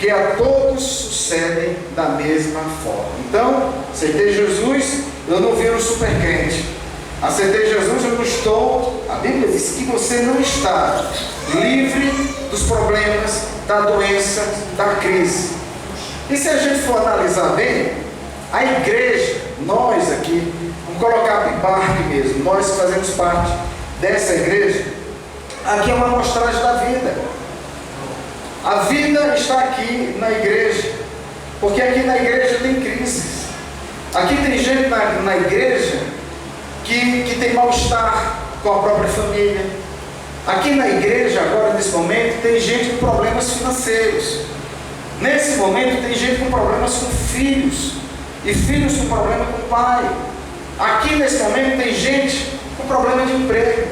que a todos sucedem da mesma forma. Então, aceitei Jesus, eu não viro super crente. Aceitei Jesus, eu não estou. A Bíblia diz que você não está livre dos problemas, da doença, da crise. E se a gente for analisar bem, a igreja, nós aqui, vamos colocar Bibarque mesmo, nós que fazemos parte dessa igreja, aqui é uma amostragem da vida. A vida está aqui na igreja, porque aqui na igreja tem crises. Aqui tem gente na igreja que tem mal-estar com a própria família. Aqui na igreja, agora nesse momento, tem gente com problemas financeiros. Nesse momento tem gente com problemas com filhos, e filhos com problema com o pai. Aqui nesse momento tem gente com problema de emprego.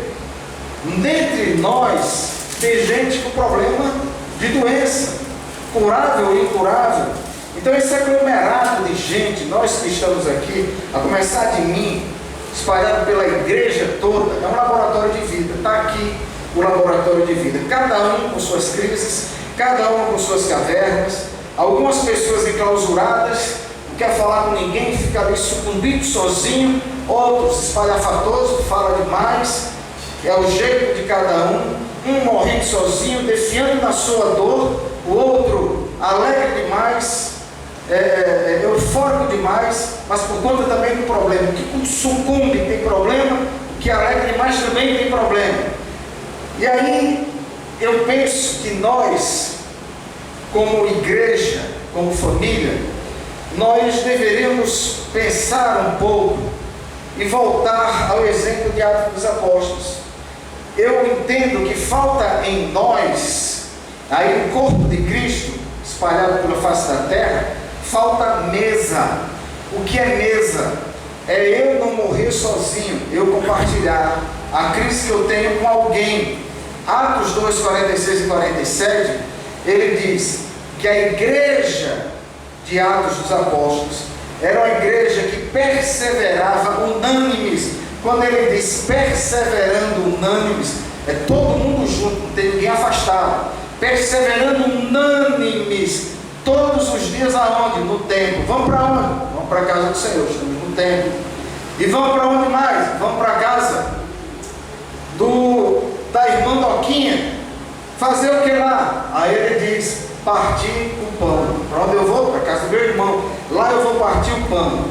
Dentre nós tem gente com problema de doença, curável ou incurável. Então esse aglomerado de gente, nós que estamos aqui, a começar de mim, espalhado pela igreja toda, é um laboratório de vida. Está aqui o laboratório de vida, cada um com suas crises, cada um com suas cavernas, algumas pessoas enclausuradas, não quer falar com ninguém, fica ali sucumbido sozinho, outros espalhafatosos, fala demais, é o jeito de cada um morrendo sozinho, defiando na sua dor, o outro alegre demais, eufórico demais, mas por conta também do problema. O que sucumbe tem problema, o que alegre demais também tem problema. E aí eu penso que nós, como igreja, como família, nós deveríamos pensar um pouco e voltar ao exemplo de Atos dos Apóstolos. Eu entendo que falta em nós, aí no corpo de Cristo, espalhado pela face da terra, falta mesa. O que é mesa? É eu não morrer sozinho, eu compartilhar a crise que eu tenho com alguém. Atos 2, 46 e 47, ele diz que a igreja de Atos dos Apóstolos era uma igreja que perseverava unânimes. Quando ele diz perseverando unânimes, é todo mundo junto, não tem ninguém afastado. Perseverando unânimes, todos os dias aonde? No templo. Vamos para onde? Vamos para a casa do Senhor, estamos no templo. E vamos para onde mais? Vamos para a casa da irmã Doquinha. Fazer o que lá? Aí ele diz, partir o pão. Para onde eu vou? Para a casa do meu irmão. Lá eu vou partir o pão.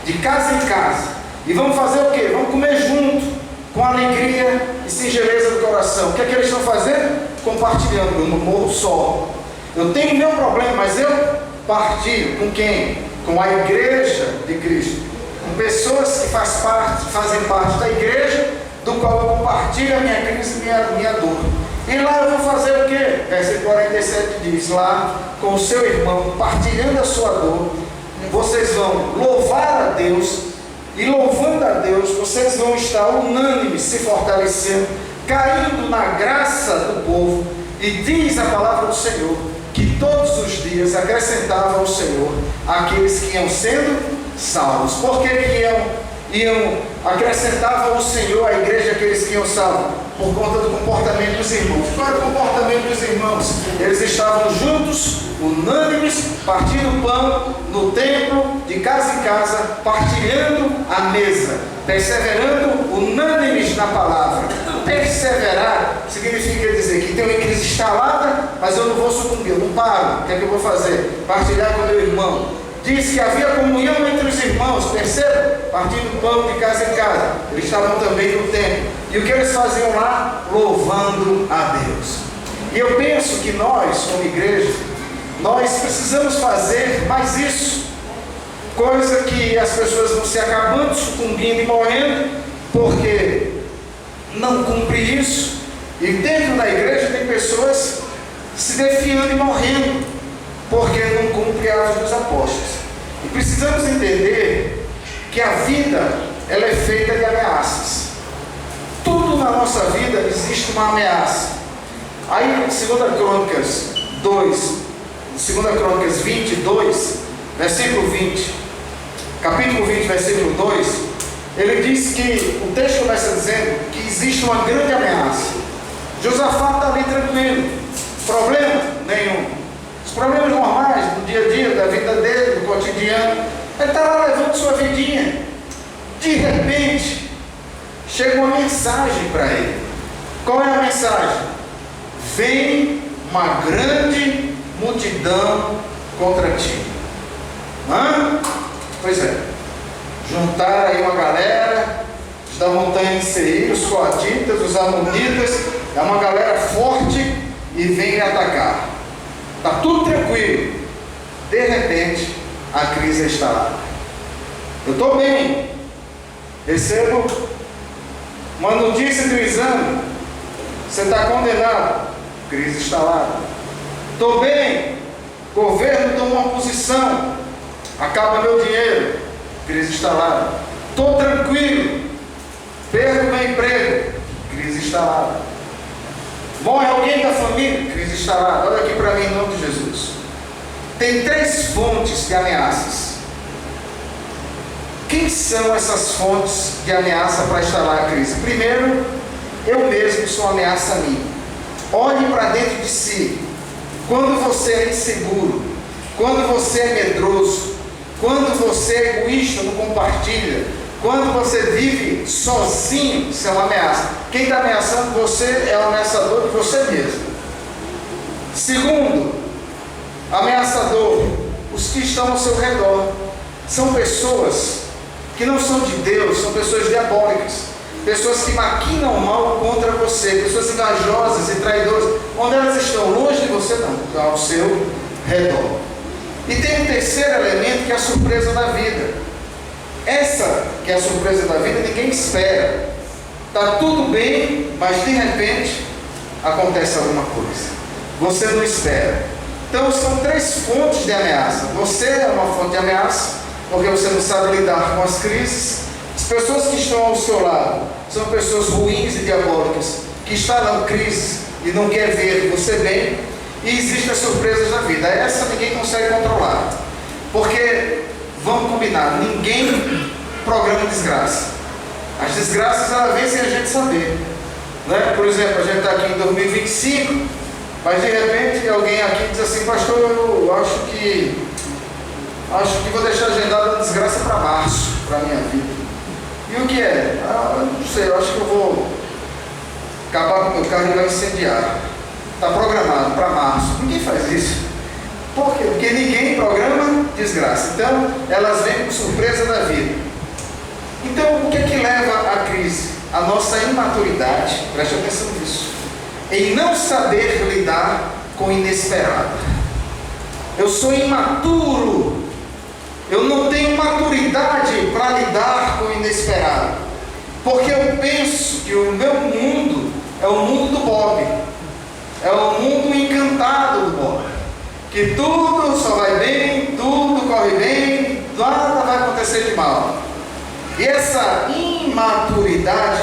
De casa em casa. E vamos fazer o quê? Vamos comer junto, com alegria e singeleza do coração. O que é que eles estão fazendo? Compartilhando. Eu não morro só. Eu tenho meu problema, mas eu partilho. Com quem? Com a igreja de Cristo. Com pessoas que fazem parte da igreja, do qual eu compartilho a minha crise e minha dor. E lá eu vou fazer o quê? Versículo 47 diz, lá com o seu irmão, partilhando a sua dor, vocês vão louvar a Deus. E louvando a Deus, vocês vão estar unânimes, se fortalecendo, caindo na graça do povo. E diz a palavra do Senhor, que todos os dias acrescentava ao Senhor aqueles que iam sendo salvos. Por que iam acrescentavam ao Senhor a igreja aqueles que iam salvos? Por conta do comportamento dos irmãos. Qual era o comportamento dos irmãos? Eles estavam juntos, unânimes, partindo pão no templo, de casa em casa, partilhando a mesa, perseverando unânimes na palavra. Perseverar significa dizer que tem uma crise instalada, mas eu não vou sucumbir, eu não paro. O que é que eu vou fazer? Partilhar com meu irmão. Diz que havia comunhão entre os irmãos, perceba? Partindo pão de casa em casa. Eles estavam também no templo. E o que eles faziam lá? Louvando a Deus. E eu penso que nós, como igreja, nós precisamos fazer mais isso. Coisa que as pessoas vão se acabando, sucumbindo e morrendo, porque não cumpre isso. E dentro da igreja tem pessoas se defiando e morrendo, porque não cumpre Atos dos Apóstolos. E precisamos entender que a vida, ela é feita de ameaças. Tudo na nossa vida existe uma ameaça. Aí, em 2 Crônicas 22, versículo 20, capítulo 20, versículo 2, ele diz que, o texto começa dizendo que existe uma grande ameaça. Josafá está ali tranquilo, problema nenhum. Os problemas normais cotidiano. Ele está lá levando sua vidinha. De repente, chega uma mensagem para ele. Qual é a mensagem? Vem uma grande multidão contra ti. Pois é. Juntaram aí uma galera da montanha de Seir, os coatitas, os amonitas. É uma galera forte e vem me atacar. Está tudo tranquilo. De repente, a crise está lá. Eu estou bem. Recebo uma notícia do exame. Você está condenado. Crise instalada. Estou bem. Governo tomou uma posição. Acaba meu dinheiro. Crise instalada. Estou tranquilo. Perco meu emprego. Crise instalada. Morre alguém da família. Crise instalada. Olha aqui para mim em nome de Jesus. Tem 3 fontes de ameaças. Quem são essas fontes de ameaça para instalar a crise? Primeiro, eu mesmo sou uma ameaça a mim. Olhe para dentro de si. Quando você é inseguro, quando você é medroso, quando você é egoísta, não compartilha, quando você vive sozinho, isso é uma ameaça. Quem está ameaçando você é o ameaçador de você mesmo. Segundo, ameaçador, os que estão ao seu redor. São pessoas que não são de Deus, são pessoas diabólicas. Pessoas que maquinam mal contra você, pessoas invejosas e traidoras. Onde elas estão? Longe de você não, estão ao seu redor. E tem um terceiro elemento, que é a surpresa da vida. Essa que é a surpresa da vida, ninguém espera. Está tudo bem, mas de repente acontece alguma coisa. Você não espera. Então são 3 fontes de ameaça. Você é uma fonte de ameaça, porque você não sabe lidar com as crises. As pessoas que estão ao seu lado são pessoas ruins e diabólicas, que instalam crises e não quer ver você bem. E existem as surpresas da vida. Essa ninguém consegue controlar. Porque, vamos combinar, ninguém programa desgraça. As desgraças, elas vêm sem a gente saber. Né? Por exemplo, a gente está aqui em 2025, mas de repente alguém aqui diz assim: pastor, eu acho que vou deixar agendada a desgraça para março, para a minha vida. E o que é? Não sei, eu acho que eu vou acabar com o meu carro e vai incendiar. Está programado para março. Ninguém faz isso. Por quê? Porque ninguém programa desgraça. Então, elas vêm com surpresa da vida. Então, o que é que leva à crise? A nossa imaturidade, preste atenção nisso, em não saber lidar com o inesperado. Eu sou imaturo. Eu não tenho maturidade para lidar com o inesperado. Porque eu penso que o meu mundo é o mundo do Bob. É o mundo encantado do Bob. Que tudo só vai bem, tudo corre bem, nada vai acontecer de mal. E essa imaturidade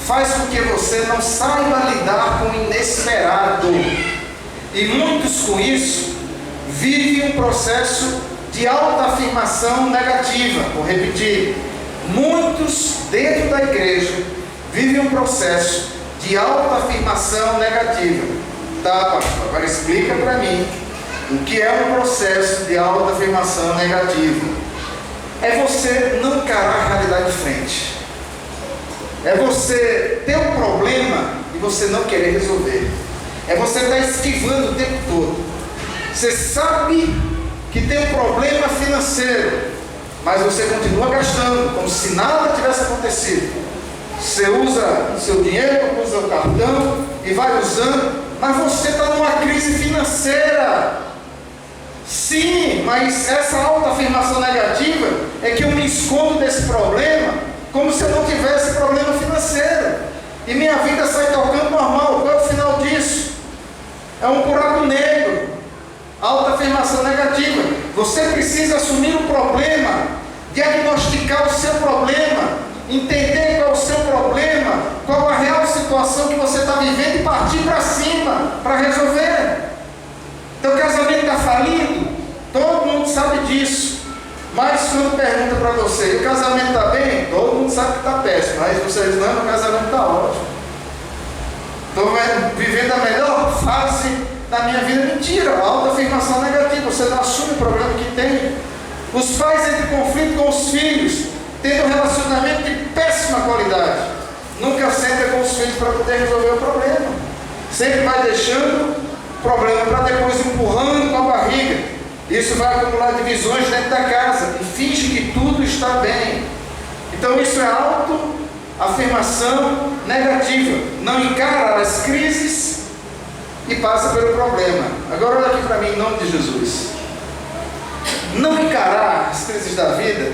faz com que você não saiba lidar com o inesperado. E muitos com isso vivem um processo de autoafirmação negativa. Vou repetir. Muitos dentro da igreja vivem um processo de autoafirmação negativa. Tá, pastor? Agora explica para mim o que é um processo de autoafirmação negativa. É você não encarar a realidade de frente. É você ter um problema e você não querer resolver. É você estar esquivando o tempo todo. Você sabe que tem um problema financeiro, mas você continua gastando como se nada tivesse acontecido. Você usa o seu dinheiro, usa o cartão e vai usando, mas você está numa crise financeira. Sim, mas essa autoafirmação negativa é que eu me escondo desse problema como se eu não tivesse problema financeiro. E minha vida sai tocando normal. Qual é o final disso? É um buraco negro. Autoafirmação negativa. Você precisa assumir o problema, diagnosticar o seu problema, entender qual é o seu problema, qual a real situação que você está vivendo e partir para cima para resolver. Teu casamento está falido? Todo mundo sabe disso. Mas quando pergunta para você, o casamento está bem? Todo mundo sabe que está péssimo. Mas você diz: não, o casamento está ótimo. Estou vivendo a melhor fase da minha vida. Mentira, autoafirmação negativa. Você não assume o problema que tem. Os pais entram em conflito com os filhos, tendo um relacionamento de péssima qualidade. Nunca senta com os filhos para poder resolver o problema. Sempre vai deixando o problema para depois empurrando com a barriga. Isso vai acumular divisões dentro da casa e finge que tudo está bem. Então isso é autoafirmação negativa. Não encara as crises e passa pelo problema. Agora olha aqui para mim, em nome de Jesus. Não encarar as crises da vida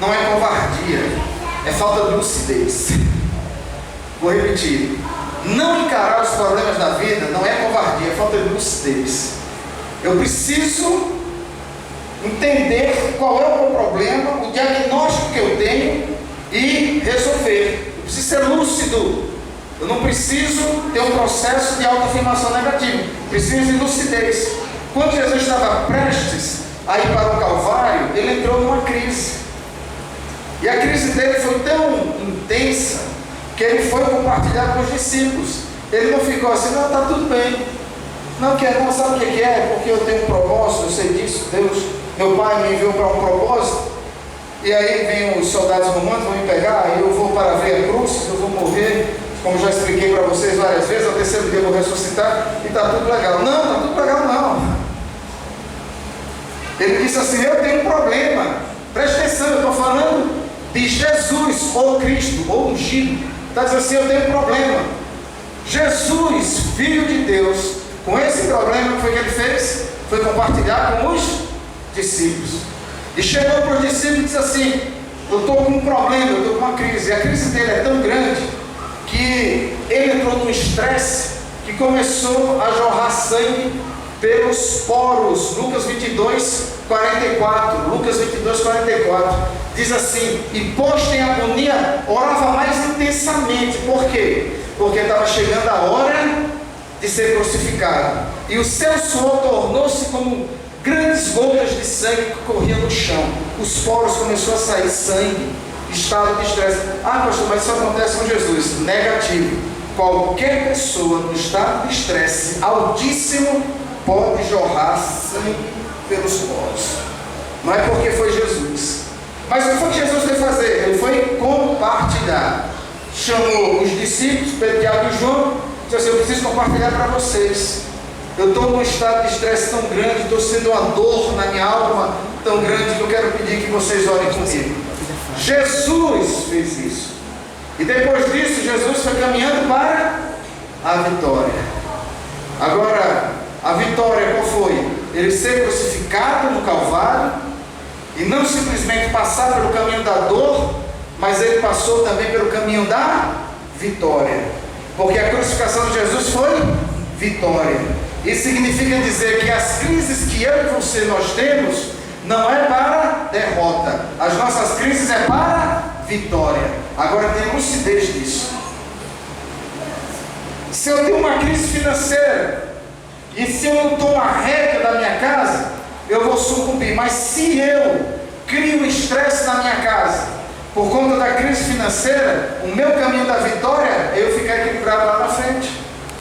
não é covardia, é falta de lucidez. Vou repetir. Não encarar os problemas da vida não é covardia, é falta de lucidez. Eu preciso entender qual é o meu problema, o diagnóstico que eu tenho e resolver. Eu preciso ser lúcido. Eu não preciso ter um processo de autoafirmação negativa. Preciso de lucidez. Quando Jesus estava prestes a ir para o Calvário, ele entrou numa crise. E a crise dele foi tão intensa que ele foi compartilhar com os discípulos. Ele não ficou assim, não, está tudo bem. Não quer, não, sabe o que é? Porque eu tenho um propósito, eu sei disso. Deus, meu pai me enviou para um propósito. E aí vem os soldados romanos, vão me pegar, eu vou para ver a cruz, eu vou morrer. Como já expliquei para vocês várias vezes, ao terceiro dia eu vou ressuscitar e está tudo legal. Não, está tudo legal não. Ele disse assim, eu tenho um problema. Preste atenção, eu estou falando de Jesus, ou Cristo, ou ungido. Está dizendo assim, eu tenho um problema. Jesus, Filho de Deus, com esse problema, o que foi que ele fez? Foi compartilhar com os discípulos. E chegou para os discípulos e disse assim, eu estou com um problema, eu estou com uma crise. E a crise dele é tão grande que ele entrou num estresse que começou a jorrar sangue pelos poros. Lucas 22, 44. Lucas 22, 44. Diz assim, e posto em agonia, orava mais intensamente. Por quê? Porque estava chegando a hora de ser crucificado. E o seu suor tornou-se como grandes gotas de sangue que corriam no chão. Os poros começou a sair sangue. Estado de estresse. Ah, pastor, mas isso acontece com Jesus. Negativo. Qualquer pessoa no estado de estresse altíssimo pode jorrar sangue pelos poros. Não é porque foi Jesus. Mas o que foi que Jesus foi fazer? Ele foi compartilhar. Chamou os discípulos, Pedro, Tiago e João, e disse assim, eu preciso compartilhar para vocês. Eu estou num estado de estresse tão grande, estou sendo uma dor na minha alma tão grande que eu quero pedir que vocês orem comigo. Jesus fez isso. E depois disso, Jesus foi caminhando para a vitória. Agora, a vitória qual foi? Ele ser crucificado no Calvário e não simplesmente passar pelo caminho da dor, mas ele passou também pelo caminho da vitória. Porque a crucificação de Jesus foi vitória. Isso significa dizer que as crises que eu e você nós temos não é para derrota. As nossas crises é para vitória. Agora tem lucidez disso. Se eu tenho uma crise financeira e se eu não tomo a rédea da minha casa, eu vou sucumbir. Mas se eu crio estresse na minha casa por conta da crise financeira, o meu caminho da vitória é eu ficar equilibrado lá na frente.